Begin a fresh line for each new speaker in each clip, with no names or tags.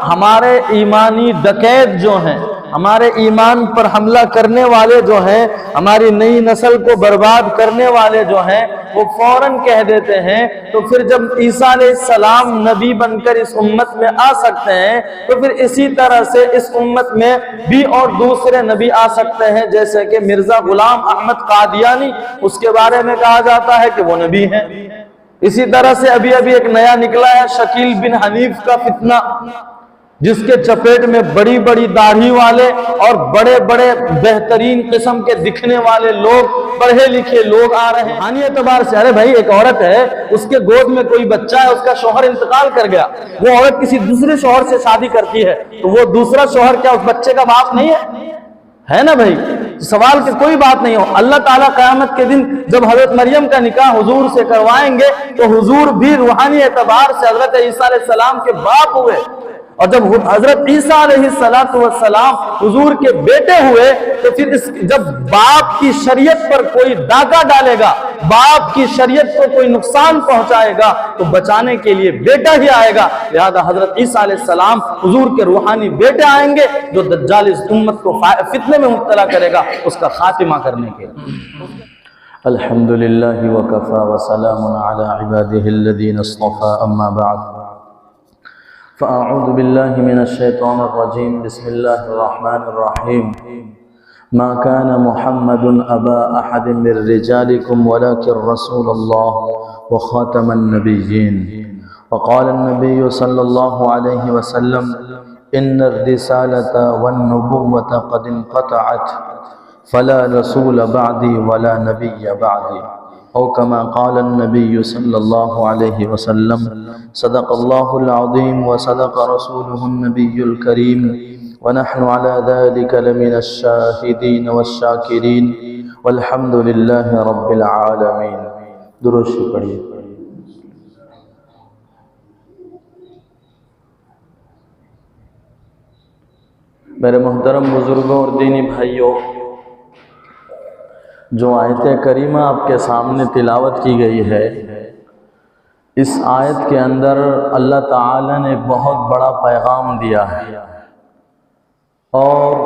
ہمارے ایمانی ڈکیت جو ہیں، ہمارے ایمان پر حملہ کرنے والے جو ہیں، ہماری نئی نسل کو برباد کرنے والے جو ہیں، وہ فوراً کہہ دیتے ہیں تو پھر جب عیسیٰ علیہ السلام نبی بن کر اس امت میں آ سکتے ہیں تو پھر اسی طرح سے اس امت میں بھی اور دوسرے نبی آ سکتے ہیں، جیسے کہ مرزا غلام احمد قادیانی، اس کے بارے میں کہا جاتا ہے کہ وہ نبی ہیں۔ اسی طرح سے ابھی ایک نیا نکلا ہے شکیل بن حنیف کا فتنہ، جس کے چپیٹ میں بڑی بڑی داڑھی والے اور بڑے بڑے بہترین قسم کے دکھنے والے لوگ، پڑھے لکھے لوگ آ رہے ہیں۔ روحانی اعتبار سے ارے بھائی ایک عورت ہے، اس کے گود میں کوئی بچہ ہے، اس کا شوہر انتقال کر گیا، وہ عورت کسی دوسرے شوہر سے شادی کرتی ہے تو وہ دوسرا شوہر کیا اس بچے کا باپ نہیں ہے نا بھائی؟ سوال کی کوئی بات نہیں ہو۔ اللہ تعالیٰ قیامت کے دن جب حضرت مریم کا نکاح حضور سے کروائیں گے تو حضور بھی روحانی اعتبار سے حضرت عیسیٰ علیہ السلام کے باپ ہوئے، اور جب حضرت عیسیٰ علیہ السلام حضور کے بیٹے ہوئے تو پھر جب باپ کی شریعت پر کوئی ڈاکہ ڈالے گا، باپ کی شریعت کو کوئی نقصان پہنچائے گا تو بچانے کے لیے بیٹا ہی آئے گا، لہذا حضرت عیسیٰ علیہ السلام حضور کے روحانی بیٹے آئیں گے جو دجال اس امت کو فتنے میں مبتلا کرے گا، اس کا خاتمہ کرنے کے لیے۔ الحمدللہ وکفی وسلام علی عبادہ الذین اصطفی، اما بعد فأعوذ بالله من الشيطان الرجيم بسم الله الرحمن الرحيم ما كان محمد أبا أحد من رجالكم ولكن رسول الله وخاتم النبيين وقال النبي صلى الله عليه وسلم إن الرسالة والنبوة قد انقطعت فلا رسول بعدي ولا نبي بعدي او كما قال النبي صلى الله عليه وسلم صدق الله العظيم وصدق رسوله النبي الكريم ونحن على ذلك لمن الشاهدين والشاكرين والحمد لله رب العالمين۔ درود پڑھیے۔ میرے محترم بزرگوں اور دینی بھائیوں، جو آیت کریمہ آپ کے سامنے تلاوت کی گئی ہے، اس آیت کے اندر اللہ تعالیٰ نے ایک بہت بڑا پیغام دیا ہے، اور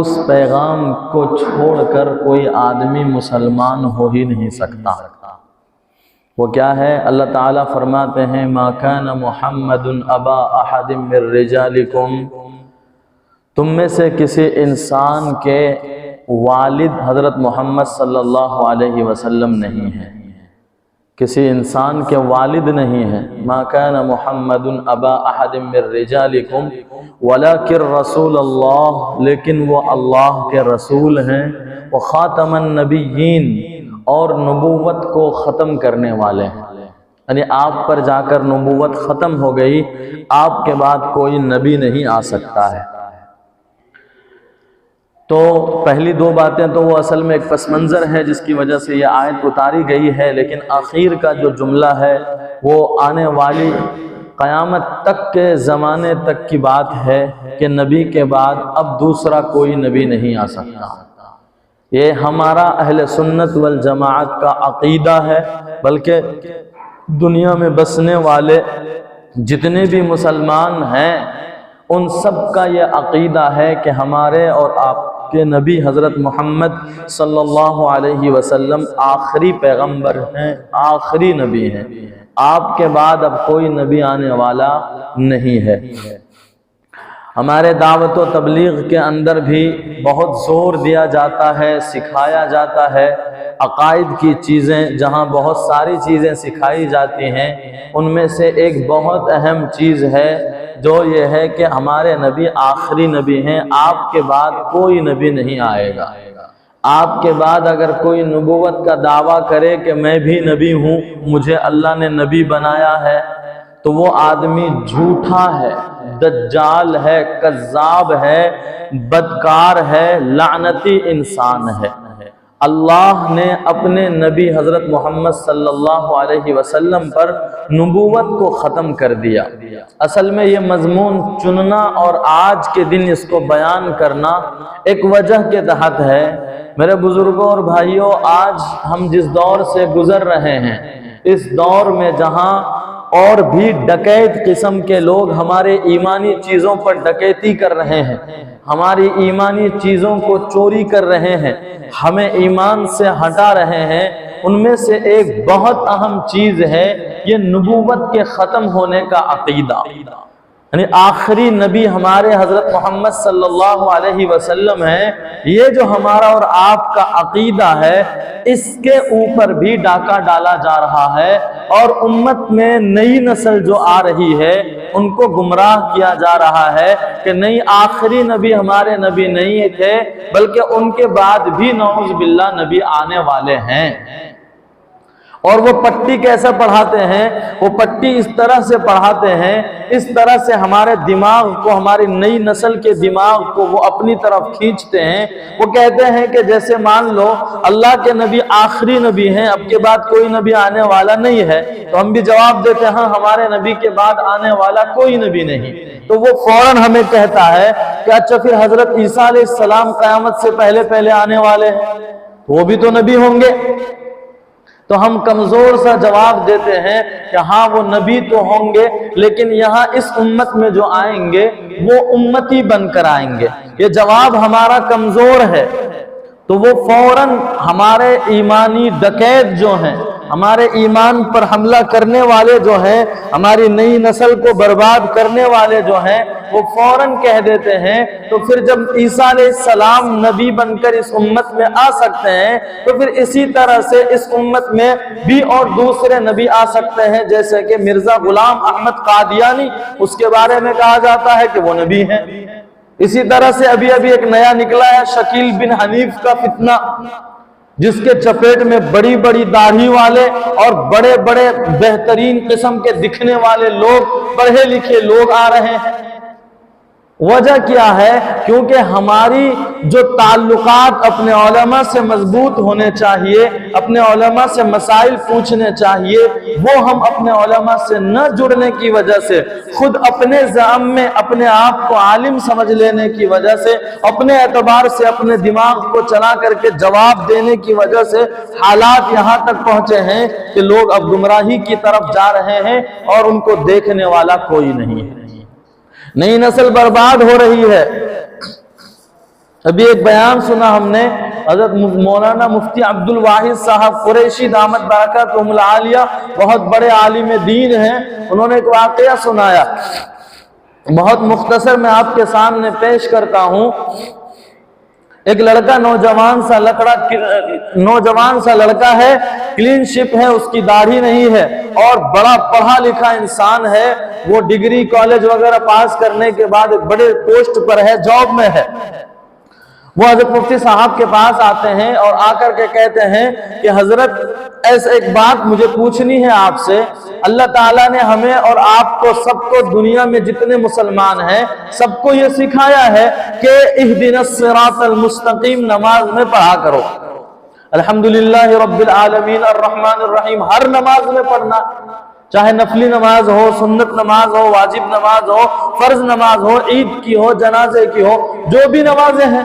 اس پیغام کو چھوڑ کر کوئی آدمی مسلمان ہو ہی نہیں سکتا۔ وہ کیا ہے؟ اللہ تعالیٰ فرماتے ہیں ما کان محمد ابا احد من رجالکم، تم میں سے کسی انسان کے والد حضرت محمد صلی اللہ علیہ وسلم نہیں ہے، کسی انسان کے والد نہیں ہے۔ ما کان محمد ابا احد من رجالکم ولکن رسول اللہ، لیکن وہ اللہ کے رسول ہیں، وخاتم النبیین، اور نبوت کو ختم کرنے والے ہیں، یعنی آپ پر جا کر نبوت ختم ہو گئی، آپ کے بعد کوئی نبی نہیں آ سکتا ہے۔ تو پہلی دو باتیں تو وہ اصل میں ایک پس منظر ہے جس کی وجہ سے یہ آیت اتاری گئی ہے، لیکن آخر کا جو جملہ ہے وہ آنے والی قیامت تک کے زمانے تک کی بات ہے کہ نبی کے بعد اب دوسرا کوئی نبی نہیں آ سکتا۔ یہ ہمارا اہل سنت والجماعت کا عقیدہ ہے، بلکہ دنیا میں بسنے والے جتنے بھی مسلمان ہیں ان سب کا یہ عقیدہ ہے کہ ہمارے اور آپ کے نبی حضرت محمد صلی اللہ علیہ وسلم آخری پیغمبر ہیں، آخری نبی ہیں، آپ کے بعد اب کوئی نبی آنے والا نہیں ہے۔ ہمارے دعوت و تبلیغ کے اندر بھی بہت زور دیا جاتا ہے، سکھایا جاتا ہے، عقائد کی چیزیں جہاں بہت ساری چیزیں سکھائی جاتی ہیں، ان میں سے ایک بہت اہم چیز ہے جو یہ ہے کہ ہمارے نبی آخری نبی ہیں، آپ کے بعد کوئی نبی نہیں آئے گا۔ آپ کے بعد اگر کوئی نبوت کا دعویٰ کرے کہ میں بھی نبی ہوں، مجھے اللہ نے نبی بنایا ہے، تو وہ آدمی جھوٹا ہے، دجال ہے، کذاب ہے، بدکار ہے، لعنتی انسان ہے۔ اللہ نے اپنے نبی حضرت محمد صلی اللہ علیہ وسلم پر نبوت کو ختم کر دیا۔ اصل میں یہ مضمون چننا اور آج کے دن اس کو بیان کرنا ایک وجہ کے تحت ہے۔ میرے بزرگوں اور بھائیوں، آج ہم جس دور سے گزر رہے ہیں، اس دور میں جہاں اور بھی ڈکیت قسم کے لوگ ہمارے ایمانی چیزوں پر ڈکیتی کر رہے ہیں، ہماری ایمانی چیزوں کو چوری کر رہے ہیں، ہمیں ایمان سے ہٹا رہے ہیں۔ ان میں سے ایک بہت اہم چیز ہے یہ نبوت کے ختم ہونے کا عقیدہ، یعنی آخری نبی ہمارے حضرت محمد صلی اللہ علیہ وسلم ہے۔ یہ جو ہمارا اور آپ کا عقیدہ ہے اس کے اوپر بھی ڈاکہ ڈالا جا رہا ہے، اور امت میں نئی نسل جو آ رہی ہے ان کو گمراہ کیا جا رہا ہے کہ نہیں، آخری نبی ہمارے نبی نہیں تھے بلکہ ان کے بعد بھی نعوذ باللہ نبی آنے والے ہیں۔ اور وہ پٹی کیسا پڑھاتے ہیں؟ وہ پٹی اس طرح سے پڑھاتے ہیں، اس طرح سے ہمارے دماغ کو، ہماری نئی نسل کے دماغ کو وہ اپنی طرف کھینچتے ہیں۔ وہ کہتے ہیں کہ جیسے مان لو اللہ کے نبی آخری نبی ہیں، اب کے بعد کوئی نبی آنے والا نہیں ہے، تو ہم بھی جواب دیتے ہیں ہاں ہمارے نبی کے بعد آنے والا کوئی نبی نہیں، تو وہ فوراً ہمیں کہتا ہے کہ اچھا پھر حضرت عیسیٰ علیہ السلام قیامت سے پہلے آنے والے ہیں، وہ بھی تو نبی ہوں گے؟ تو ہم کمزور سا جواب دیتے ہیں کہ ہاں وہ نبی تو ہوں گے، لیکن یہاں اس امت میں جو آئیں گے وہ امتی بن کر آئیں گے۔ یہ جواب ہمارا کمزور ہے، تو وہ فوراً ہمارے ایمانی ڈکیت جو ہیں، ہمارے ایمان پر حملہ کرنے والے جو ہیں، ہماری نئی نسل کو برباد کرنے والے جو ہیں، وہ فوراً کہہ دیتے ہیں تو پھر جب عیسیٰ علیہ السلام نبی بن کر اس امت میں آ سکتے ہیں تو پھر اسی طرح سے اس امت میں بھی اور دوسرے نبی آ سکتے ہیں، جیسے کہ مرزا غلام احمد قادیانی، اس کے بارے میں کہا جاتا ہے کہ وہ نبی ہیں۔ اسی طرح سے ابھی ایک نیا نکلا ہے شکیل بن حنیف کا فتنہ، جس کے چپیٹ میں بڑی بڑی داڑھی والے اور بڑے بڑے بہترین قسم کے دکھنے والے لوگ، پڑھے لکھے لوگ آ رہے ہیں۔ وجہ کیا ہے؟ کیونکہ ہماری جو تعلقات اپنے علماء سے مضبوط ہونے چاہیے، اپنے علماء سے مسائل پوچھنے چاہیے، وہ ہم اپنے علماء سے نہ جڑنے کی وجہ سے، خود اپنے زعم میں اپنے آپ کو عالم سمجھ لینے کی وجہ سے، اپنے اعتبار سے اپنے دماغ کو چلا کر کے جواب دینے کی وجہ سے حالات یہاں تک پہنچے ہیں کہ لوگ اب گمراہی کی طرف جا رہے ہیں اور ان کو دیکھنے والا کوئی نہیں ہے۔ نئی نسل برباد ہو رہی ہے۔ ابھی ایک بیان سنا ہم نے، حضرت مولانا مفتی عبد الواحد صاحب قریشی دامت برکاتہم العالیہ، بہت بڑے عالم دین ہیں، انہوں نے ایک واقعہ سنایا، بہت مختصر میں آپ کے سامنے پیش کرتا ہوں۔ ایک لڑکا نوجوان سا لڑکا ہے، کلین شپ ہے، اس کی داڑھی نہیں ہے اور بڑا پڑھا لکھا انسان ہے، وہ ڈگری کالج وغیرہ پاس کرنے کے بعد ایک بڑے پوسٹ پر ہے، جاب میں ہے۔ وہ حضرت مفتی صاحب کے پاس آتے ہیں اور آ کر کے کہتے ہیں کہ حضرت ایسا ایک بات مجھے پوچھنی ہے آپ سے، اللہ تعالیٰ نے ہمیں اور آپ کو سب کو دنیا میں جتنے مسلمان ہیں سب کو یہ سکھایا ہے کہ اہدنا الصراط المستقیم نماز میں پڑھا کرو، الحمدللہ رب العالمین الرحمن الرحیم، ہر نماز میں پڑھنا، چاہے نفلی نماز ہو، سنت نماز ہو، واجب نماز ہو، فرض نماز ہو، عید کی ہو، جنازے کی ہو، جو بھی نمازیں ہیں۔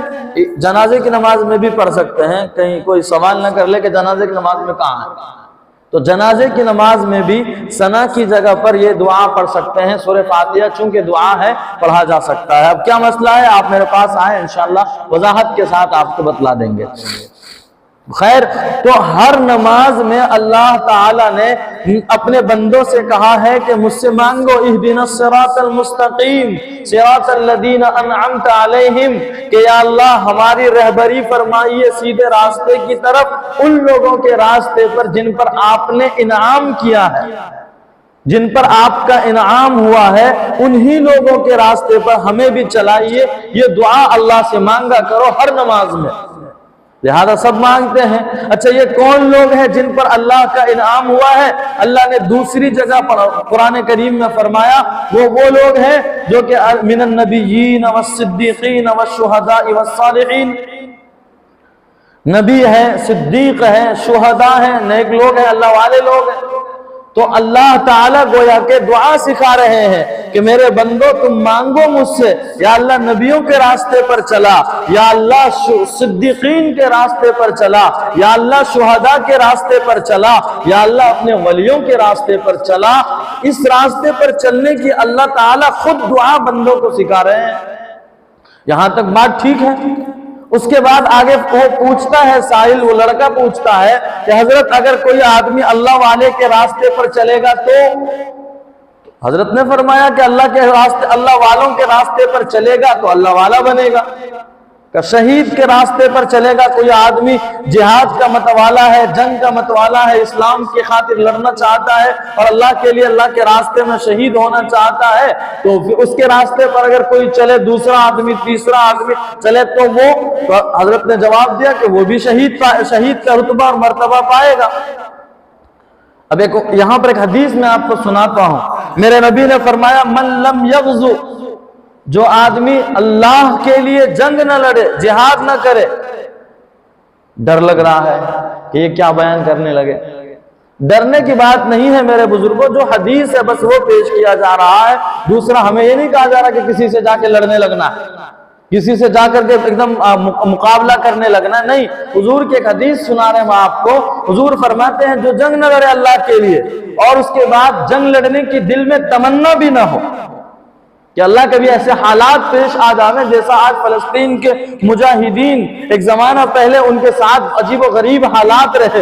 جنازے کی نماز میں بھی پڑھ سکتے ہیں، کہیں کوئی سوال نہ کر لے کہ جنازے کی نماز میں کہاں ہے، تو جنازے کی نماز میں بھی ثنا کی جگہ پر یہ دعا پڑھ سکتے ہیں، سورہ فاتحہ چونکہ دعا ہے پڑھا جا سکتا ہے۔ اب کیا مسئلہ ہے، آپ میرے پاس آئیں، انشاءاللہ وضاحت کے ساتھ آپ کو بتلا دیں گے۔ خیر، تو ہر نماز میں اللہ تعالیٰ نے اپنے بندوں سے کہا ہے کہ مجھ سے مانگو اہدنا الصراط المستقیم صراط الذین انعمت علیہم، کہ یا اللہ ہماری رہبری فرمائیے سیدھے راستے کی طرف، ان لوگوں کے راستے پر جن پر آپ نے انعام کیا ہے، جن پر آپ کا انعام ہوا ہے، انہی لوگوں کے راستے پر ہمیں بھی چلائیے۔ یہ دعا اللہ سے مانگا کرو ہر نماز میں، لہذا سب مانگتے ہیں۔ اچھا، یہ کون لوگ ہیں جن پر اللہ کا انعام ہوا ہے؟ اللہ نے دوسری جگہ پر قرآن کریم میں فرمایا وہ لوگ ہیں جو کہ من النبیین والصدیقین والشہداء والصالحین، نبی ہیں، صدیق ہیں، شہداء ہیں، نیک لوگ ہیں، اللہ والے لوگ ہیں۔ تو اللہ تعالیٰ گویا کہ دعا سکھا رہے ہیں کہ میرے بندو تم مانگو مجھ سے، یا اللہ نبیوں کے راستے پر چلا، یا اللہ صدیقین کے راستے پر چلا، یا اللہ شہداء کے راستے پر چلا، یا اللہ اپنے ولیوں کے راستے پر چلا۔ اس راستے پر چلنے کی اللہ تعالیٰ خود دعا بندوں کو سکھا رہے ہیں۔ یہاں تک بات ٹھیک ہے؟ اس کے بعد آگے وہ پوچھتا ہے سائل، وہ لڑکا پوچھتا ہے کہ حضرت اگر کوئی آدمی اللہ والے کے راستے پر چلے گا تو؟ حضرت نے فرمایا کہ اللہ والوں کے راستے پر چلے گا تو اللہ والا بنے گا۔ کہ شہید کے راستے پر چلے گا کوئی آدمی، جہاد کا متوالا ہے، جنگ کا متوالا ہے، اسلام کی خاطر لڑنا چاہتا ہے اور اللہ کے لیے اللہ کے راستے میں شہید ہونا چاہتا ہے، تو اس کے راستے پر اگر کوئی چلے، دوسرا آدمی، تیسرا آدمی چلے تو حضرت نے جواب دیا کہ وہ بھی شہید کا رتبہ اور مرتبہ پائے گا۔ اب یہاں پر ایک حدیث میں آپ کو سناتا ہوں، میرے نبی نے فرمایا من لم یغزو، جو آدمی اللہ کے لیے جنگ نہ لڑے، جہاد نہ کرے۔ ڈر لگ رہا ہے کہ یہ کیا بیان کرنے لگے؟ ڈرنے کی بات نہیں ہے میرے بزرگوں، جو حدیث ہے بس وہ پیش کیا جا رہا ہے۔ دوسرا ہمیں یہ نہیں کہا جا رہا کہ کسی سے جا کے لڑنے لگنا ہے، کسی سے جا کر کے ایک دم مقابلہ کرنے لگنا، نہیں۔ حضور کی ایک حدیث سنا رہے ہیں آپ کو، حضور فرماتے ہیں جو جنگ نہ لڑے اللہ کے لیے اور اس کے بعد جنگ لڑنے کی دل میں تمنا بھی نہ ہو کہ اللہ کبھی ایسے حالات پیش آ جاویں جیسا آج فلسطین کے مجاہدین، ایک زمانہ پہلے ان کے ساتھ عجیب و غریب حالات رہے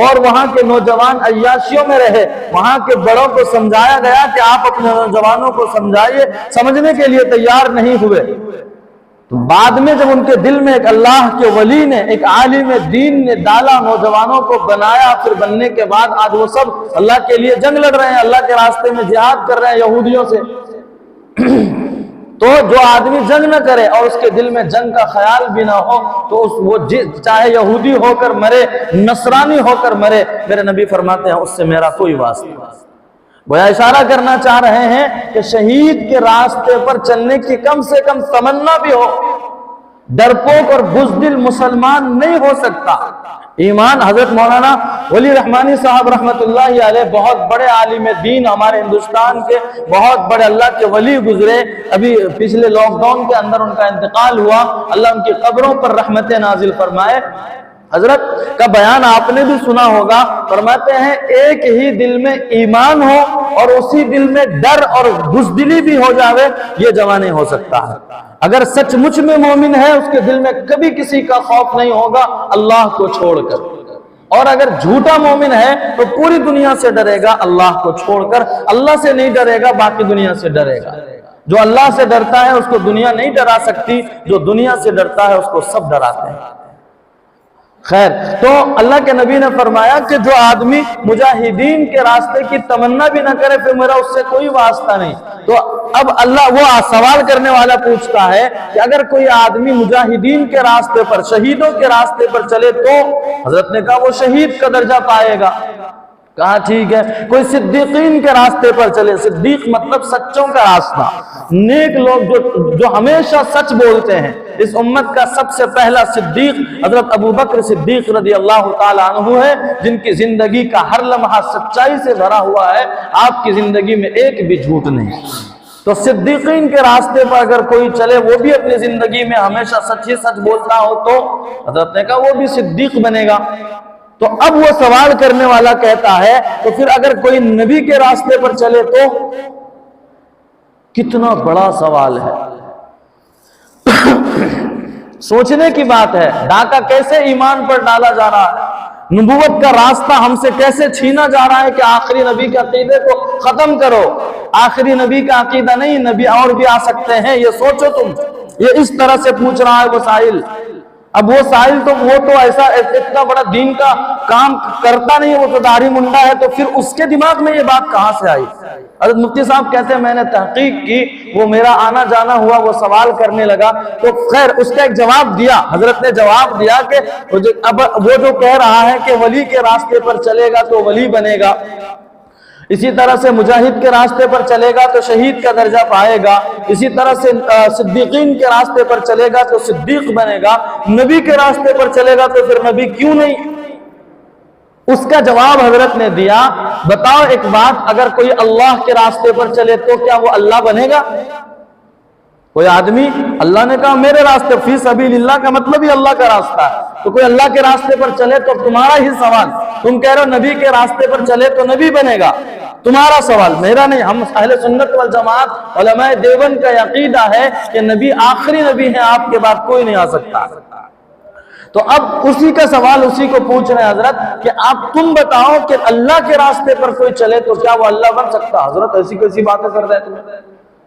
اور وہاں کے نوجوان عیاشیوں میں رہے، وہاں کے بڑوں کو سمجھایا گیا کہ آپ اپنے نوجوانوں کو سمجھائیے، سمجھنے کے لیے تیار نہیں ہوئے۔ بعد میں جب ان کے دل میں ایک اللہ کے ولی نے، ایک عالم دین نے ڈالا، نوجوانوں کو بنایا، پھر بننے کے بعد آج وہ سب اللہ کے لیے جنگ لڑ رہے ہیں، اللہ کے راستے میں جہاد کر رہے ہیں یہودیوں سے۔ تو جو آدمی جنگ نہ کرے اور اس کے دل میں جنگ کا خیال بھی نہ ہو تو وہ چاہے یہودی ہو کر مرے، نصرانی ہو کر مرے، میرے نبی فرماتے ہیں اس سے میرا کوئی واسطہ نہیں۔ گویا اشارہ کرنا چاہ رہے ہیں کہ شہید کے راستے پر چلنے کی کم سے کم تمنا بھی ہو۔ ڈرپوک اور بزدل مسلمان نہیں ہو سکتا۔ ایمان، حضرت مولانا ولی رحمانی صاحب رحمت اللہ علیہ بہت بڑے عالم دین، ہمارے ہندوستان کے بہت بڑے اللہ کے ولی گزرے، ابھی پچھلے لاک ڈاؤن کے اندر ان کا انتقال ہوا، اللہ ان کی قبروں پر رحمت نازل فرمائے۔ حضرت کا بیان آپ نے بھی سنا ہوگا، فرماتے ہیں ایک ہی دل میں ایمان ہو اور اسی دل میں ڈر اور بزدلی بھی ہو جاوے، یہ جمع نہیں ہو سکتا ہے۔ اگر سچ مچ میں مومن ہے اس کے دل میں کبھی کسی کا خوف نہیں ہوگا اللہ کو چھوڑ کر، اور اگر جھوٹا مومن ہے تو پوری دنیا سے ڈرے گا اللہ کو چھوڑ کر، اللہ سے نہیں ڈرے گا باقی دنیا سے ڈرے گا۔ جو اللہ سے ڈرتا ہے اس کو دنیا نہیں ڈرا سکتی، جو دنیا سے ڈرتا ہے اس کو سب ڈراتے ہیں۔ خیر، تو اللہ کے نبی نے فرمایا کہ جو آدمی مجاہدین کے راستے کی تمنا بھی نہ کرے پھر میرا اس سے کوئی واسطہ نہیں۔ تو اب اللہ وہ سوال کرنے والا پوچھتا ہے کہ اگر کوئی آدمی مجاہدین کے راستے پر، شہیدوں کے راستے پر چلے تو؟ حضرت نے کہا وہ شہید کا درجہ پائے گا۔ کہا ٹھیک ہے، کوئی صدیقین کے راستے پر چلے، صدیق مطلب سچوں کا راستہ، نیک لوگ جو ہمیشہ سچ بولتے ہیں۔ اس امت کا سب سے پہلا صدیق حضرت ابو بکر صدیق رضی اللہ تعالیٰ عنہ ہے، جن کی زندگی کا ہر لمحہ سچائی سے بھرا ہوا ہے، آپ کی زندگی میں ایک بھی جھوٹ نہیں۔ تو صدیقین کے راستے پر اگر کوئی چلے، وہ بھی اپنی زندگی میں ہمیشہ سچ ہی سچ بولتا ہو تو حضرت نے کہا وہ بھی صدیق بنے گا۔ تو اب وہ سوال کرنے والا کہتا ہے تو پھر اگر کوئی نبی کے راستے پر چلے تو؟ کتنا بڑا سوال ہے، سوچنے کی بات ہے۔ ڈاکہ کیسے ایمان پر ڈالا جا رہا ہے، نبوت کا راستہ ہم سے کیسے چھینا جا رہا ہے کہ آخری نبی کے عقیدے کو ختم کرو۔ آخری نبی کا عقیدہ نہیں، نبی اور بھی آ سکتے ہیں، یہ سوچو تم۔ یہ اس طرح سے پوچھ رہا ہے وہ سائل۔ اب وہ سائل تو وہ تو ایسا اتنا بڑا دین کا کام کرتا نہیں، وہ تو داڑھی منڈا ہے، تو پھر اس کے دماغ میں یہ بات کہاں سے آئی؟ حضرت مفتی صاحب کہتے ہیں میں نے تحقیق کی، وہ میرا آنا جانا ہوا، وہ سوال کرنے لگا تو خیر اس کا ایک جواب دیا۔ حضرت نے جواب دیا کہ اب وہ جو کہہ رہا ہے کہ ولی کے راستے پر چلے گا تو ولی بنے گا، اسی طرح سے مجاہد کے راستے پر چلے گا تو شہید کا درجہ پائے گا، اسی طرح سے صدیقین کے راستے پر چلے گا تو صدیق بنے گا، نبی کے راستے پر چلے گا تو پھر نبی کیوں نہیں؟ اس کا جواب حضرت نے دیا، بتاؤ ایک بات، اگر کوئی اللہ کے راستے پر چلے تو کیا وہ اللہ بنے گا؟ کوئی آدمی، اللہ نے کہا میرے راستے، فی سبیل اللہ کا مطلب ہی اللہ کا راستہ ہے، تو کوئی اللہ کے راستے پر چلے تو تمہارا ہی سوال، تم کہہ رہے ہو نبی کے راستے پر چلے تو نبی بنے گا، تمہارا سوال، میرا نہیں۔ ہم اہل سنت والجماعت علماء دیوبند کا عقیدہ ہے کہ نبی آخری نبی ہے، آپ کے بعد کوئی نہیں آ سکتا۔ تو اب اسی کا سوال اسی کو پوچھ رہے ہیں حضرت کہ آپ تم بتاؤ کہ اللہ کے راستے پر کوئی چلے تو کیا وہ اللہ بن سکتا؟ حضرت ایسی کیسی باتیں کر رہے تمہیں؟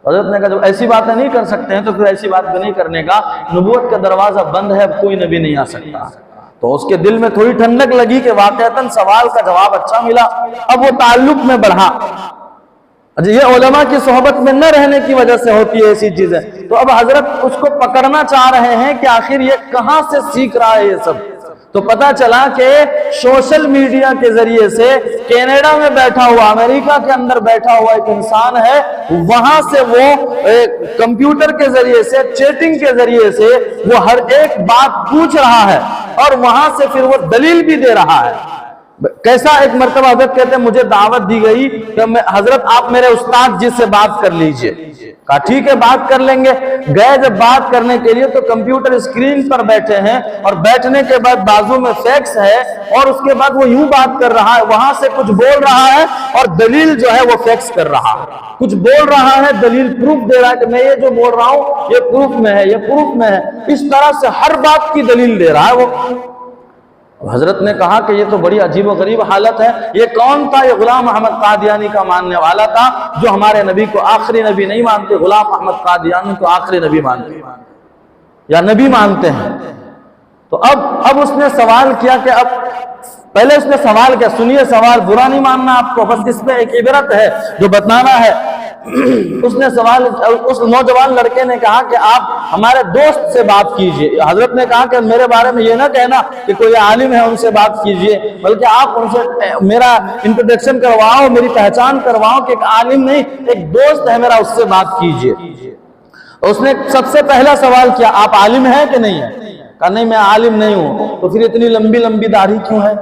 حضرت نے کہا جب ایسی باتیں نہیں کر سکتے ہیں تو پھر ایسی بات بھی نہیں کرنے کا، نبوت کا دروازہ بند ہے، اب کوئی نبی نہیں آ سکتا۔ تو اس کے دل میں تھوڑی ٹھنڈک لگی کہ واقعتاً سوال کا جواب اچھا ملا، اب وہ تعلق میں بڑھا۔ یہ علماء کی صحبت میں نہ رہنے کی وجہ سے ہوتی ہے ایسی چیزیں۔ تو اب حضرت اس کو پکڑنا چاہ رہے ہیں کہ آخر یہ کہاں سے سیکھ رہا ہے یہ سب۔ تو پتا چلا کہ سوشل میڈیا کے ذریعے سے کینیڈا میں بیٹھا ہوا، امریکہ کے اندر بیٹھا ہوا ایک انسان ہے، وہاں سے وہ کمپیوٹر کے ذریعے سے، چیٹنگ کے ذریعے سے وہ ہر ایک بات پوچھ رہا ہے اور وہاں سے پھر وہ دلیل بھی دے رہا ہے۔ کیسا؟ ایک مرتبہ حضرت کہتے ہیں مجھے دعوت دی گئی کہ حضرت آپ میرے استاد جی سے بات کر لیجئے۔ کہا ٹھیک ہے بات کر لیں گے۔ گئے جب بات کرنے کے لیے تو کمپیوٹر اسکرین پر بیٹھے ہیں اور بیٹھنے کے بعد بازو میں فیکس ہے اور اس کے بعد وہ یوں بات کر رہا ہے، وہاں سے کچھ بول رہا ہے اور دلیل جو ہے وہ فیکس کر رہا ہے، کچھ بول رہا ہے، دلیل پروف دے رہا ہے کہ میں یہ جو بول رہا ہوں یہ پروف میں ہے، یہ پروف میں ہے، اس طرح سے ہر بات کی دلیل دے رہا ہے وہ۔ حضرت نے کہا کہ یہ تو بڑی عجیب و غریب حالت ہے، یہ کون تھا؟ یہ غلام احمد قادیانی کا ماننے والا تھا جو ہمارے نبی کو آخری نبی نہیں مانتے، غلام احمد قادیانی کو آخری نبی مانتے یا نبی مانتے ہیں۔ تو اب اس نے سوال کیا کہ اب پہلے اس نے سوال کیا، سنیے سوال، برا نہیں ماننا آپ کو، بس اس میں ایک عبرت ہے جو بتانا ہے۔ اس نے سوال، اس نوجوان لڑکے نے کہا کہ آپ ہمارے دوست سے بات کیجئے۔ حضرت نے کہا کہ میرے بارے میں یہ نہ کہنا کہ کوئی عالم ہے ان سے بات کیجئے، بلکہ آپ ان سے میرا انٹروڈکشن کرواؤ، میری پہچان کرواؤ کہ ایک عالم نہیں، ایک دوست ہے میرا، اس سے بات کیجئے۔ اس نے سب سے پہلا سوال کیا آپ عالم ہیں کہ نہیں ہیں؟ کہا نہیں میں عالم نہیں ہوں۔ تو پھر اتنی لمبی لمبی داڑھی کیوں ہے؟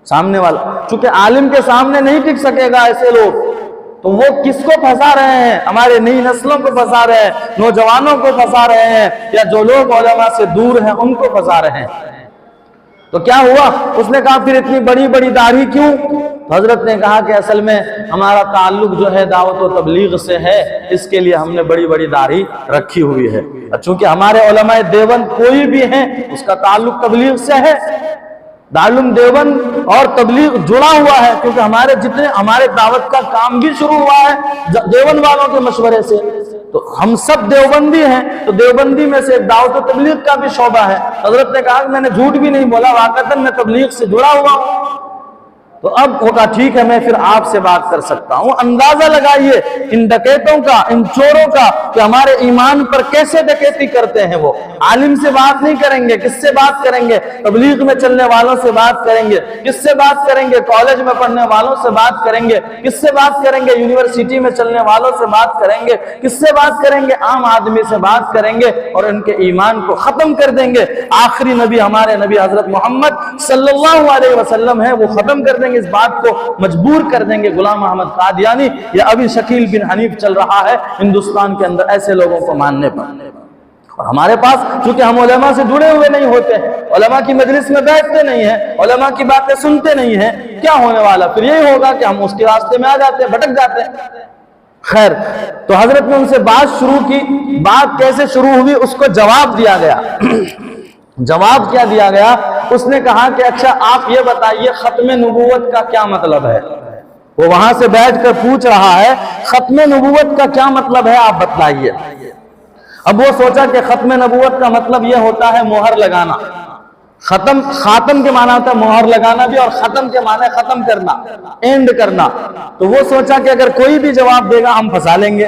سامنے والا چونکہ عالم کے سامنے نہیں ٹک سکے گا ایسے لوگ، تو وہ کس کو پھنسا رہے ہیں؟ ہمارے نئی نسلوں کو پھنسا رہے ہیں، نوجوانوں کو پھنسا رہے ہیں، یا جو لوگ علماء سے دور ہیں ان کو پھنسا رہے ہیں۔ تو کیا ہوا؟ اس نے کہا پھر اتنی بڑی بڑی داڑھی کیوں؟ حضرت نے کہا کہ اصل میں ہمارا تعلق جو ہے دعوت و تبلیغ سے ہے، اس کے لیے ہم نے بڑی بڑی داڑھی رکھی ہوئی ہے، چونکہ ہمارے علماء دیوبند کوئی بھی ہیں اس کا تعلق تبلیغ سے ہے، دارالعلوم دیوبند اور تبلیغ جڑا ہوا ہے، کیونکہ ہمارے دعوت کا کام بھی شروع ہوا ہے دیوبند والوں کے مشورے سے، تو ہم سب دیوبندی ہیں، تو دیوبندی میں سے دعوت و تبلیغ کا بھی شعبہ ہے۔ حضرت نے کہا کہ میں نے جھوٹ بھی نہیں بولا، واقعتاً میں تبلیغ سے جڑا ہوا ہوں۔ تو اب وہ کہا ٹھیک ہے میں پھر آپ سے بات کر سکتا ہوں۔ اندازہ لگائیے ان ڈکیتوں کا، ان چوروں کا کہ ہمارے ایمان پر کیسے ڈکیتی کرتے ہیں۔ وہ عالم سے بات نہیں کریں گے، کس سے بات کریں گے؟ تبلیغ میں چلنے والوں سے بات کریں گے، کس سے بات کریں گے؟ کالج میں پڑھنے والوں سے بات کریں گے، کس سے بات کریں گے؟ یونیورسٹی میں چلنے والوں سے بات کریں گے، کس سے بات کریں گے؟ عام آدمی سے بات کریں گے اور ان کے ایمان کو ختم کر دیں گے۔ آخری نبی ہمارے نبی حضرت محمد صلی اللہ علیہ وسلم ہے، وہ ختم کر دیں گے، اس بات کو مجبور کر دیں گے۔ غلام احمد قادیانی یا ابھی شکیل بن حنیف چل رہا ہے ہندوستان کے اندر ایسے لوگوں کو ماننے پر، اور ہمارے پاس چونکہ ہم علماء سے جڑے ہوئے نہیں ہوتے، علماء کی مجلس میں بیٹھتے نہیں ہیں، علماء کی باتیں سنتے نہیں ہیں، کیا ہونے والا؟ پھر یہی ہوگا کہ ہم اس کے راستے میں آ جاتے ہیں، بھٹک جاتے ہیں۔ خیر، تو حضرت نے ان سے بات شروع کی۔ بات کیسے شروع ہوئی؟ اس کو جواب دیا گیا۔ جواب کیا دیا گیا؟ اس نے کہا کہ اچھا آپ یہ بتائیے ختم نبوت کا کیا مطلب ہے؟ وہ وہاں سے بیٹھ کر پوچھ رہا ہے ختم نبوت کا کیا مطلب ہے، آپ بتلائیے۔ اب وہ سوچا کہ ختم نبوت کا مطلب یہ ہوتا ہے مہر لگانا۔ خاتم کے معنی ہوتا ہے مہر لگانا بھی، اور ختم کے معنی ختم کرنا، اینڈ کرنا۔ تو وہ سوچا کہ اگر کوئی بھی جواب دے گا ہم پھنسا لیں گے۔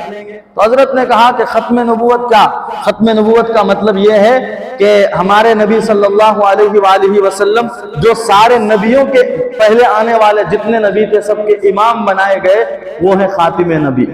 تو حضرت نے کہا کہ ختم نبوت کا مطلب یہ ہے کہ ہمارے نبی صلی اللہ علیہ وآلہ وسلم جو سارے نبیوں کے پہلے آنے والے جتنے نبی تھے سب کے امام بنائے گئے، وہ ہیں خاتم نبی،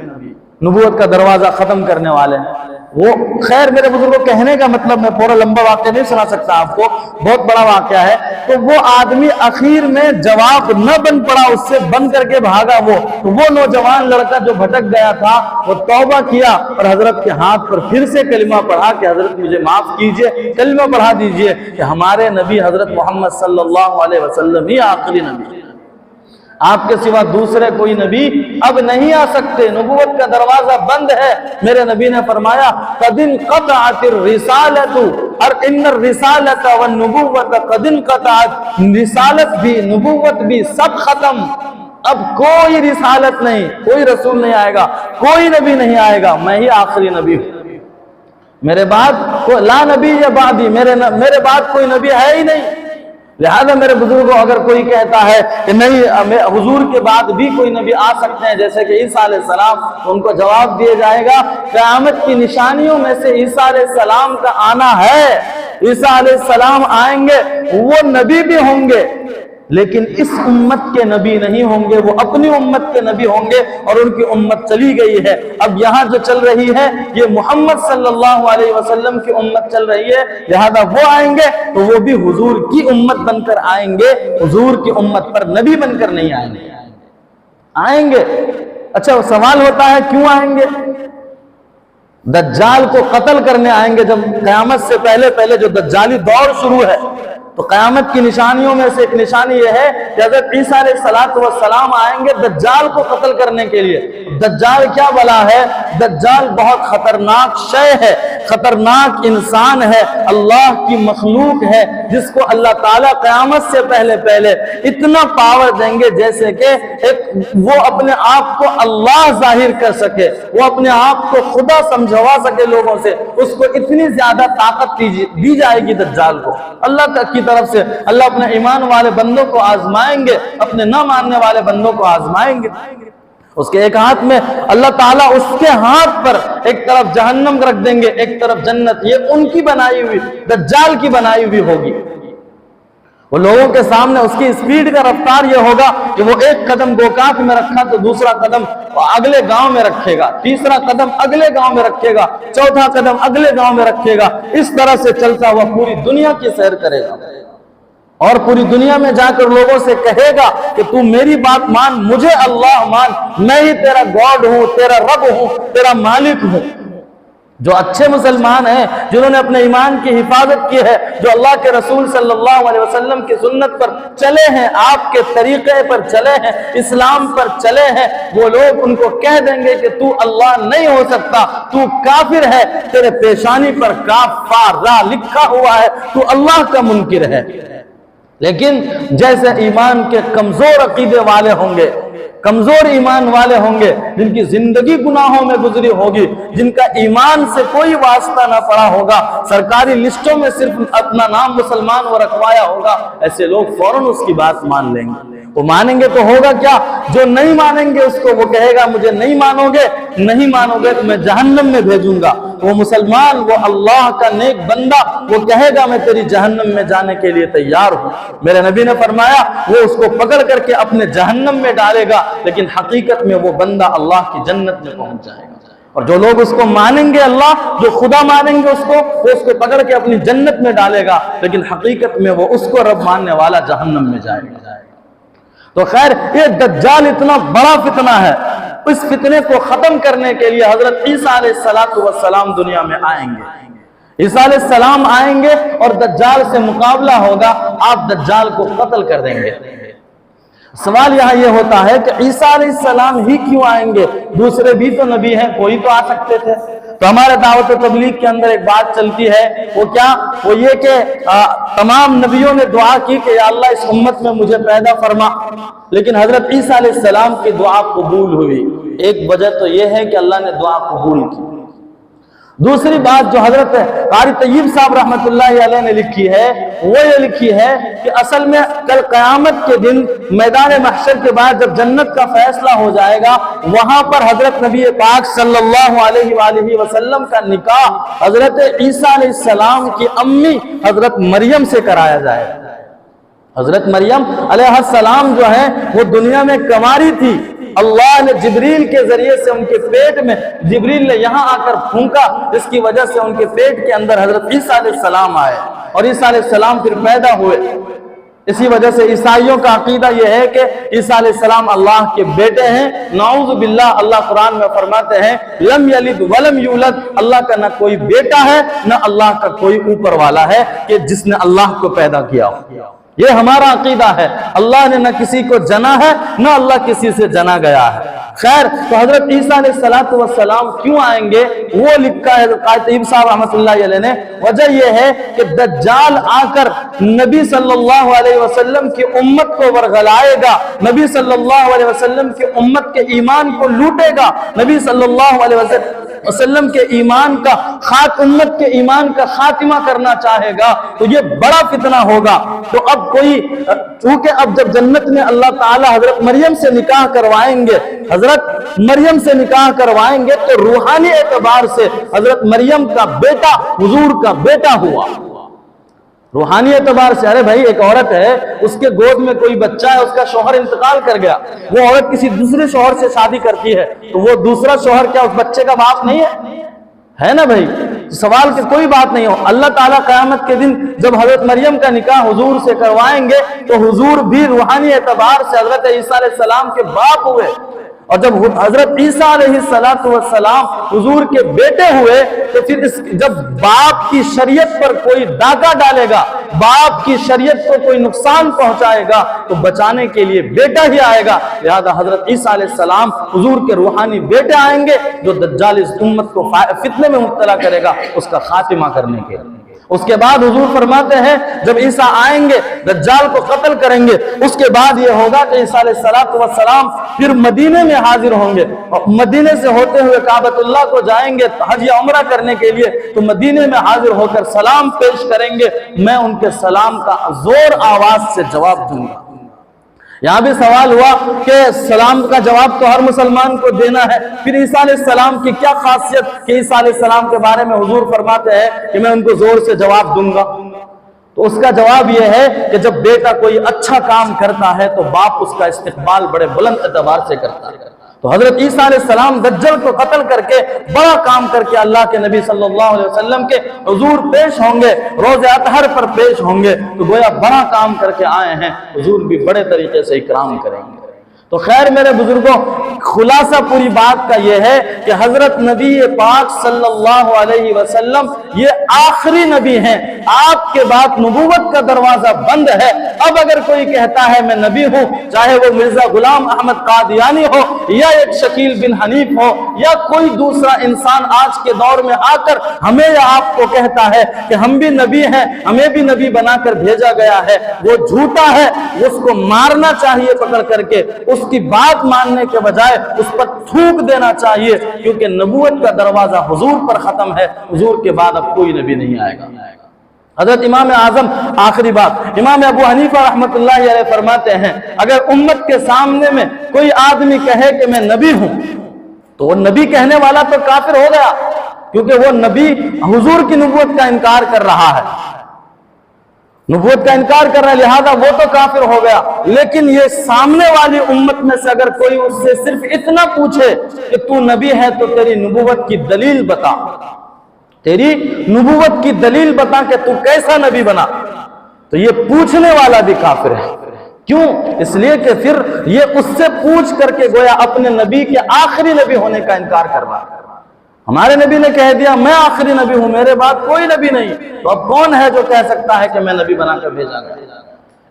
نبوت کا دروازہ ختم کرنے والے ہیں۔ وہ خیر میرے بزرگوں کہنے کا مطلب میں پورا لمبا واقعہ نہیں سنا سکتا آپ کو، بہت بڑا واقعہ ہے. تو وہ آدمی اخیر میں جواب نہ بن پڑا، اس سے بن کر کے بھاگا. وہ نوجوان لڑکا جو بھٹک گیا تھا وہ توبہ کیا اور حضرت کے ہاتھ پر پھر سے کلمہ پڑھا کہ حضرت مجھے معاف کیجئے، کلمہ پڑھا دیجئے کہ ہمارے نبی حضرت محمد صلی اللہ علیہ وسلم ہی آخری نبی ہے، آپ کے سوا دوسرے کوئی نبی اب نہیں آ سکتے، نبوت کا دروازہ بند ہے. میرے نبی نے فرمایا قد انقطعت الرسالۃ، اور ان الرسالۃ والنبوۃ قد انقطعت، رسالت بھی نبوت بھی سب ختم، اب کوئی رسالت نہیں، کوئی رسول نہیں آئے گا، کوئی نبی نہیں آئے گا، میں ہی آخری نبی ہوں، میرے بعد لا نبی یا بعدی، میرے بعد کوئی نبی ہے ہی نہیں. لہذا میرے بزرگوں اگر کوئی کہتا ہے کہ نہیں حضور کے بعد بھی کوئی نبی آ سکتے ہیں جیسے کہ عیسیٰ علیہ السلام، تو ان کو جواب دیا جائے گا قیامت کی نشانیوں میں سے عیسیٰ علیہ السلام کا آنا ہے. عیسیٰ علیہ السلام آئیں گے، وہ نبی بھی ہوں گے لیکن اس امت کے نبی نہیں ہوں گے، وہ اپنی امت کے نبی ہوں گے اور ان کی امت چلی گئی ہے. اب یہاں جو چل رہی ہے یہ محمد صلی اللہ علیہ وسلم کی امت چل رہی ہے، لہذا وہ آئیں گے تو وہ بھی حضور کی امت بن کر آئیں گے، حضور کی امت پر نبی بن کر نہیں آئیں گے، آئیں گے. اچھا سوال ہوتا ہے کیوں آئیں گے؟ دجال کو قتل کرنے آئیں گے. جب قیامت سے پہلے جو دجالی دور شروع ہے تو قیامت کی نشانیوں میں سے ایک نشانی یہ ہے کہ حضرت عیسیٰ علیہ السلام آئیں گے دجال کو قتل کرنے کے لیے. دجال کیا بلا ہے؟ دجال بہت خطرناک شے ہے، خطرناک انسان ہے، اللہ کی مخلوق ہے جس کو اللہ تعالیٰ قیامت سے پہلے اتنا پاور دیں گے جیسے کہ وہ اپنے آپ کو اللہ ظاہر کر سکے، وہ اپنے آپ کو خدا سمجھوا سکے لوگوں سے. اس کو اتنی زیادہ طاقت دی جائے گی دجال کو اللہ کی طرف سے. اللہ اپنے ایمان والے بندوں کو آزمائیں گے، اپنے نہ ماننے والے بندوں کو آزمائیں گے. اس کے ایک ہاتھ میں اللہ تعالیٰ اس کے ہاتھ پر ایک طرف جہنم رکھ دیں گے، ایک طرف جنت. یہ ان کی بنائی ہوئی، دجال کی بنائی ہوئی ہوگی. وہ لوگوں کے سامنے اس کی سپیڈ کا رفتار یہ ہوگا کہ وہ ایک قدم گوکاک میں رکھا تو دوسرا قدم اگلے گاؤں میں رکھے گا، تیسرا قدم اگلے گاؤں میں رکھے گا، چوتھا قدم اگلے گاؤں میں رکھے گا. اس طرح سے چلتا ہوا پوری دنیا کی سیر کرے گا اور پوری دنیا میں جا کر لوگوں سے کہے گا کہ تو میری بات مان، مجھے اللہ مان، میں ہی تیرا گاڈ ہوں، تیرا رب ہوں، تیرا مالک ہوں. جو اچھے مسلمان ہیں، جنہوں نے اپنے ایمان کی حفاظت کی ہے، جو اللہ کے رسول صلی اللہ علیہ وسلم کی سنت پر چلے ہیں، آپ کے طریقے پر چلے ہیں، اسلام پر چلے ہیں، وہ لوگ ان کو کہہ دیں گے کہ تو اللہ نہیں ہو سکتا، تو کافر ہے، تیرے پیشانی پر کافر لکھا ہوا ہے، تو اللہ کا منکر ہے. لیکن جیسے ایمان کے کمزور عقیدے والے ہوں گے، کمزور ایمان والے ہوں گے، جن کی زندگی گناہوں میں گزری ہوگی، جن کا ایمان سے کوئی واسطہ نہ پڑا ہوگا، سرکاری لسٹوں میں صرف اپنا نام مسلمان وہ رکھوایا ہوگا، ایسے لوگ فوراً اس کی بات مان لیں گے. وہ مانیں گے تو ہوگا کیا؟ جو نہیں مانیں گے اس کو وہ کہے گا مجھے نہیں مانو گے تو میں جہنم میں بھیجوں گا. وہ مسلمان، وہ اللہ کا نیک بندہ، وہ کہے گا میں تیری جہنم میں جانے کے لیے تیار ہوں. میرے نبی نے فرمایا وہ اس کو پکڑ کر کے اپنے جہنم میں ڈالے گا، لیکن حقیقت میں وہ بندہ اللہ کی جنت میں پہنچ جائے گا. اور جو لوگ اس کو مانیں گے، اللہ جو خدا مانیں گے اس کو پکڑ کے اپنی جنت میں ڈالے گا، لیکن حقیقت میں وہ اس کو رب ماننے والا جہنم میں جائے گا. تو خیر یہ دجال اتنا بڑا فتنہ ہے، اس فتنے کو ختم کرنے کے لیے حضرت عیسیٰ علیہ السلام دنیا میں آئیں گے. عیسیٰ علیہ السلام آئیں گے اور دجال سے مقابلہ ہوگا، آپ دجال کو قتل کر دیں گے. سوال یہاں یہ ہوتا ہے کہ عیسیٰ علیہ السلام ہی کیوں آئیں گے؟ دوسرے بھی تو نبی ہیں، کوئی تو آ سکتے تھے. تو ہمارے دعوت و تبلیغ کے اندر ایک بات چلتی ہے، وہ کیا؟ وہ یہ کہ تمام نبیوں نے دعا کی کہ یا اللہ اس امت میں مجھے پیدا فرما، لیکن حضرت عیسیٰ علیہ السلام کی دعا قبول ہوئی. ایک وجہ تو یہ ہے کہ اللہ نے دعا قبول کی. دوسری بات جو حضرت قاری طیب صاحب رحمت اللہ علیہ نے لکھی ہے وہ یہ لکھی ہے کہ اصل میں کل قیامت کے دن میدان محشر کے بعد جب جنت کا فیصلہ ہو جائے گا، وہاں پر حضرت نبی پاک صلی اللہ علیہ وآلہ وسلم کا نکاح حضرت عیسیٰ علیہ السلام کی امی حضرت مریم سے کرایا جائے گا. حضرت مریم علیہ السلام جو ہے وہ دنیا میں کنواری تھی، اللہ نے جبریل کے ذریعے سے ان کے پیٹ میں، جبریل نے یہاں آ کر پھونکا، جس کی وجہ سے ان کے پیٹ کے اندر حضرت عیسیٰ علیہ السلام آئے اور عیسیٰ علیہ السلام پھر پیدا ہوئے۔ اسی وجہ سے عیسائیوں کا عقیدہ یہ ہے کہ عیسیٰ علیہ السلام اللہ کے بیٹے ہیں۔ نعوذ باللہ، اللہ قرآن میں فرماتے ہیں لم یلد ولم یولد، اللہ کا نہ کوئی بیٹا ہے نہ اللہ کا کوئی اوپر والا ہے کہ جس نے اللہ کو پیدا کیا ہو۔ یہ ہمارا عقیدہ ہے، اللہ نے نہ کسی کو جنا ہے نہ اللہ کسی سے جنا گیا ہے۔ خیر، تو حضرت عیسیٰ علیہ السلام کیوں آئیں گے؟ وہ لکھا ہے قائد طیب صاحب رحمۃ اللہ علیہ نے، وجہ یہ ہے کہ دجال آ کر نبی صلی اللہ علیہ وسلم کی امت کو ورغلائے گا، نبی صلی اللہ علیہ وسلم کی امت کے ایمان کو لوٹے گا، نبی صلی اللہ علیہ وسلم کے ایمان کا امت کے ایمان کا خاتمہ کرنا چاہے گا، تو یہ بڑا فتنہ ہوگا۔ تو اب چونکہ اب جب جنت میں اللہ تعالی حضرت مریم سے نکاح کروائیں گے، حضرت مریم سے نکاح کروائیں گے، تو روحانی اعتبار سے حضرت مریم کا بیٹا حضور کا بیٹا ہوا۔ روحانی اعتبار سے، ارے بھائی ایک عورت ہے، اس کے گود میں کوئی بچہ ہے، اس کا شوہر انتقال کر گیا، وہ عورت کسی دوسرے شوہر سے شادی کرتی ہے، تو وہ دوسرا شوہر کیا اس بچے کا باپ نہیں ہے نا بھائی؟ سوال کی کوئی بات نہیں ہو۔ اللہ تعالیٰ قیامت کے دن جب حضرت مریم کا نکاح حضور سے کروائیں گے تو حضور بھی روحانی اعتبار سے حضرت عیسیٰ علیہ السلام کے باپ ہوئے، اور جب حضرت عیسیٰ علیہ السلام حضور کے بیٹے ہوئے تو پھر جب باپ کی شریعت پر کوئی ڈاکہ ڈالے گا، باپ کی شریعت کو کوئی نقصان پہنچائے گا، تو بچانے کے لیے بیٹا ہی آئے گا۔ لہذا حضرت عیسیٰ علیہ السلام حضور کے روحانی بیٹے آئیں گے جو دجال اس امت کو فتنے میں مبتلا کرے گا، اس کا خاتمہ کرنے کے لیے۔ اس کے بعد حضور فرماتے ہیں جب عیسیٰ آئیں گے دجال کو قتل کریں گے، اس کے بعد یہ ہوگا کہ عیسیٰ علیہ السلام پھر مدینے میں حاضر ہوں گے، اور مدینے سے ہوتے ہوئے کعبۃ اللہ کو جائیں گے حج یا عمرہ کرنے کے لیے، تو مدینے میں حاضر ہو کر سلام پیش کریں گے، میں ان کے سلام کا زور آواز سے جواب دوں گا۔ یہاں بھی سوال ہوا کہ سلام کا جواب تو ہر مسلمان کو دینا ہے، پھر عیسیٰ علیہ السلام کی کیا خاصیت کہ عیسیٰ علیہ السلام کے بارے میں حضور فرماتے ہیں کہ میں ان کو زور سے جواب دوں گا؟ تو اس کا جواب یہ ہے کہ جب بیٹا کوئی اچھا کام کرتا ہے تو باپ اس کا استقبال بڑے بلند اعتبار سے کرتا ہے۔ تو حضرت عیسیٰ علیہ السلام دجال کو قتل کر کے بڑا کام کر کے اللہ کے نبی صلی اللہ علیہ وسلم کے حضور پیش ہوں گے، روز اطہر پر پیش ہوں گے، تو گویا بڑا کام کر کے آئے ہیں، حضور بھی بڑے طریقے سے اکرام کریں گے۔ تو خیر میرے بزرگوں، خلاصہ پوری بات کا یہ ہے کہ حضرت نبی پاک صلی اللہ علیہ وسلم یہ آخری نبی ہیں، آپ کے بعد نبوت کا دروازہ بند ہے۔ اب اگر کوئی کہتا ہے میں نبی ہوں، چاہے وہ مرزا غلام احمد قادیانی ہو یا ایک شکیل بن حنیف ہو یا کوئی دوسرا انسان آج کے دور میں آ کر ہمیں یا آپ کو کہتا ہے کہ ہم بھی نبی ہیں، ہمیں بھی نبی بنا کر بھیجا گیا ہے، وہ جھوٹا ہے، اس کو مارنا چاہیے پکڑ کر کے، اس کی بات ماننے کے بجائے اس پر تھوک دینا چاہیے، کیونکہ نبوت کا دروازہ حضور پر ختم ہے، حضور کے بعد اب کوئی نبی نہیں آئے گا۔ حضرت امام اعظم، آخری بات، امام ابو حنیفہ رحمۃ اللہ علیہ فرماتے ہیں اگر امت کے سامنے میں کوئی آدمی کہے کہ میں نبی ہوں تو وہ نبی کہنے والا تو کافر ہو گیا، کیونکہ وہ نبی حضور کی نبوت کا انکار کر رہا ہے، نبوت کا انکار کر رہا ہے، لہذا وہ تو کافر ہو گیا۔ لیکن یہ سامنے والی امت میں سے اگر کوئی اس سے صرف اتنا پوچھے کہ تو نبی ہے تو تیری نبوت کی دلیل بتا، تیری نبوت کی دلیل بتا کہ تو کیسا نبی بنا، تو یہ پوچھنے والا بھی کافر ہے۔ کیوں؟ اس لیے کہ پھر یہ اس سے پوچھ کر کے گویا اپنے نبی کے آخری نبی ہونے کا انکار کر رہا ہے۔ ہمارے نبی نے کہہ دیا میں آخری نبی ہوں، میرے بعد کوئی نبی نہیں، تو اب کون ہے جو کہہ سکتا ہے کہ میں نبی بنا کر بھیجا گیا؟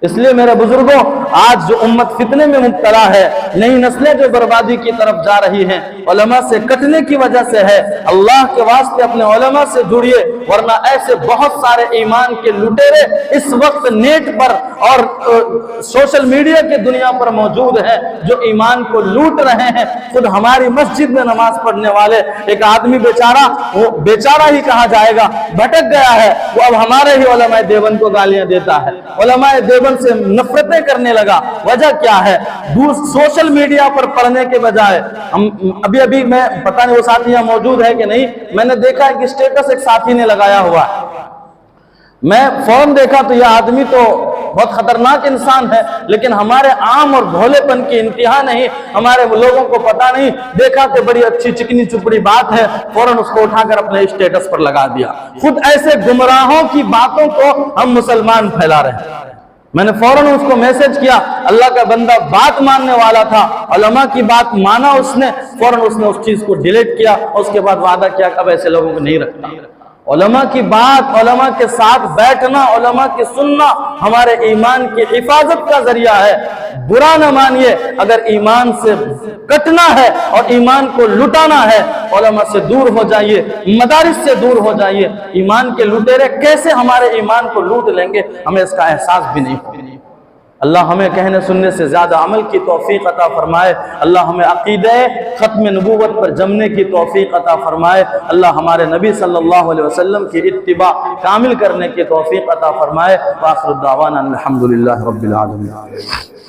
اس لیے میرے بزرگوں، آج جو امت فتنے میں مبتلا ہے، نئی نسلیں جو بربادی کی طرف جا رہی ہیں، علماء سے کٹنے کی وجہ سے ہے۔ اللہ کے واسطے اپنے علماء سے جڑیے، ورنہ ایسے بہت سارے ایمان کے لٹیرے اس وقت نیٹ پر اور سوشل میڈیا کی دنیا پر موجود ہیں جو ایمان کو لوٹ رہے ہیں۔ خود ہماری مسجد میں نماز پڑھنے والے ایک آدمی بیچارہ، وہ بیچارہ ہی کہا جائے گا، بھٹک گیا ہے، وہ اب ہمارے ہی علماء دیوبند کو گالیاں دیتا ہے، علماء دیوبند سے نفرتیں کرنے لگا۔ وجہ کیا ہے؟ سوشل میڈیا پر پڑھنے کے بجائے ابھی میں پتہ نہیں وہ ساتھی یہاں موجود ہے کہ نہیں، میں نے دیکھا ہے کہ اسٹیٹس ایک ساتھی نے لگایا ہوا ہے، میں فوراً دیکھا تو یہ آدمی تو بہت خطرناک انسان ہے، لیکن ہمارے عام اور بھولے پن کی انتہا نہیں، ہمارے لوگوں کو پتہ نہیں، دیکھا کہ بڑی اچھی چکنی چپڑی بات ہے، فوراً اس کو اٹھا کر اپنے اسٹیٹس پر لگا دیا۔ خود ایسے گمراہوں کی باتوں کو ہم مسلمان پھیلا رہے ہیں۔ میں نے فوراً اس کو میسج کیا، اللہ کا بندہ بات ماننے والا تھا، علماء کی بات مانا اس نے، فوراً اس نے اس چیز کو ڈیلیٹ کیا، اس کے بعد وعدہ کیا کہ اب ایسے لوگوں کو نہیں رکھتا۔ علماء کی بات، علماء کے ساتھ بیٹھنا، علماء کی سننا ہمارے ایمان کی حفاظت کا ذریعہ ہے۔ برا نہ مانیے، اگر ایمان سے کٹنا ہے اور ایمان کو لٹانا ہے، علماء سے دور ہو جائیے، مدارس سے دور ہو جائیے۔ ایمان کے لٹیرے کیسے ہمارے ایمان کو لوٹ لیں گے، ہمیں اس کا احساس بھی نہیں ہوگا۔ اللہ ہمیں کہنے سننے سے زیادہ عمل کی توفیق عطا فرمائے، اللہ ہمیں عقیدہ ختم نبوت پر جمنے کی توفیق عطا فرمائے، اللہ ہمارے نبی صلی اللہ علیہ وسلم کی اتباع کامل کرنے کی توفیق عطا فرمائے۔ وآخر الدعوانا الحمدللہ رب العالمین۔